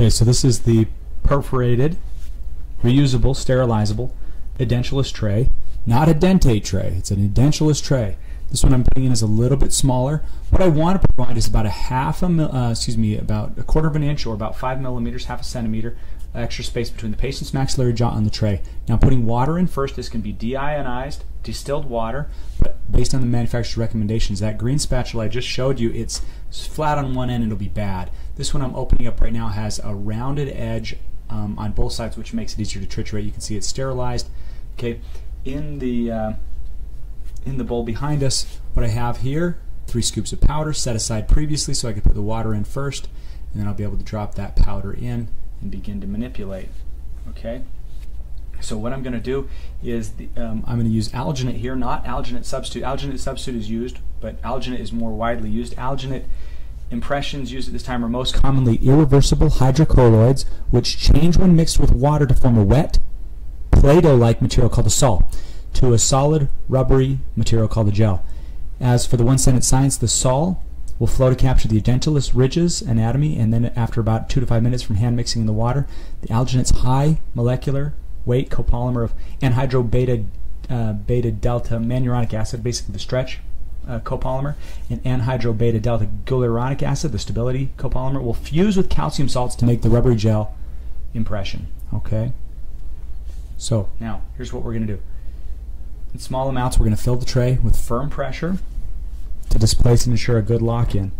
Okay, so this is the perforated, reusable, sterilizable edentulous tray. Not a dentate tray, it's an edentulous tray. This one I'm putting in is a little bit smaller. What I want to provide is about about a quarter of an inch or about 5 millimeters, half a centimeter extra space between the patient's maxillary jaw and the tray. Now putting water in first, this can be deionized, distilled water, but based on the manufacturer's recommendations, that green spatula I just showed you, it's flat on one end, it'll be bad. This one I'm opening up right now has a rounded edge on both sides, which makes it easier to triturate. You can see it's sterilized. Okay, in the bowl behind us, what I have here, 3 scoops of powder set aside previously so I could put the water in first, and then I'll be able to drop that powder in and begin to manipulate. Okay, so what I'm going to do is I'm going to use alginate here, not alginate substitute. Alginate substitute is used, but alginate is more widely used. Alginate impressions used at this time are most commonly irreversible hydrocolloids, which change when mixed with water to form a wet, Play-Doh-like material called a sol, to a solid, rubbery material called a gel. As for the one-sentence science, the sol will flow to capture the edentulous ridges anatomy, and then after about 2 to 5 minutes from hand mixing in the water, the alginate's high molecular weight copolymer of anhydro beta delta manuronic acid, basically the stretch copolymer, and anhydro beta delta glucuronic acid, the stability copolymer, will fuse with calcium salts to make the rubbery gel impression. Okay, so now here's what we're going to do. In small amounts, we're going to fill the tray with firm pressure to displace and ensure a good lock-in.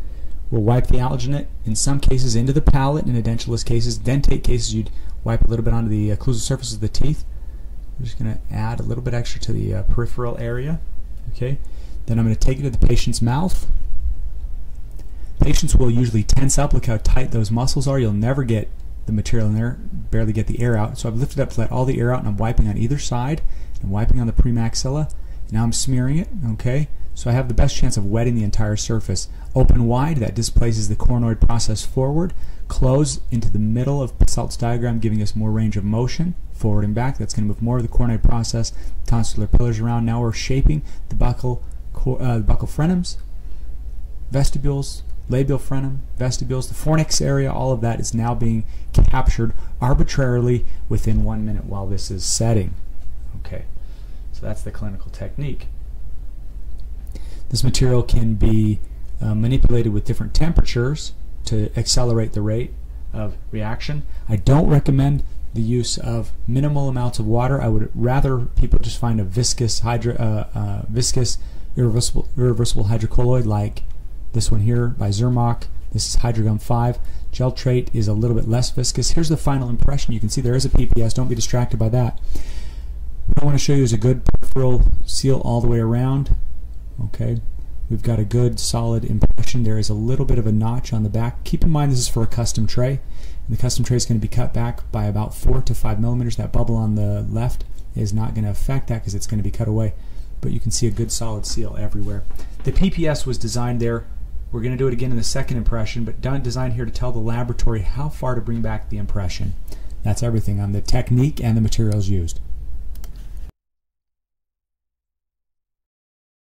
We'll wipe the alginate, in some cases, into the palate. In edentulous cases, dentate cases, you'd wipe a little bit onto the occlusal surface of the teeth. We're just going to add a little bit extra to the peripheral area. Okay. Then I'm going to take it to the patient's mouth. Patients will usually tense up. Look how tight those muscles are. You'll never get the material in there, barely get the air out. So I've lifted up to let all the air out, and I'm wiping on either side. I'm wiping on the premaxilla. Now I'm smearing it. Okay. So I have the best chance of wetting the entire surface. Open wide, that displaces the coronoid process forward. Close into the middle of Poselt's diagram, giving us more range of motion, forward and back. That's going to move more of the coronoid process, tonsillar pillars around. Now we're shaping the buccal frenums, vestibules, labial frenum, vestibules, the fornix area. All of that is now being captured arbitrarily within 1 minute while this is setting. Okay, so that's the clinical technique. This material can be manipulated with different temperatures to accelerate the rate of reaction. I don't recommend the use of minimal amounts of water. I would rather people just find a viscous irreversible hydrocolloid like this one here by Zhermack. This is Hydrogum 5. Geltrate is a little bit less viscous. Here's the final impression. You can see there is a PPS. Don't be distracted by that. What I want to show you is a good peripheral seal all the way around. Okay, we've got a good solid impression. There is a little bit of a notch on the back. Keep in mind this is for a custom tray, and the custom tray is going to be cut back by about 4 to 5 millimeters. That bubble on the left is not going to affect that because it's going to be cut away, but you can see a good solid seal everywhere. The PPS was designed there. We're going to do it again in the second impression, but designed here to tell the laboratory how far to bring back the impression. That's everything on the technique and the materials used.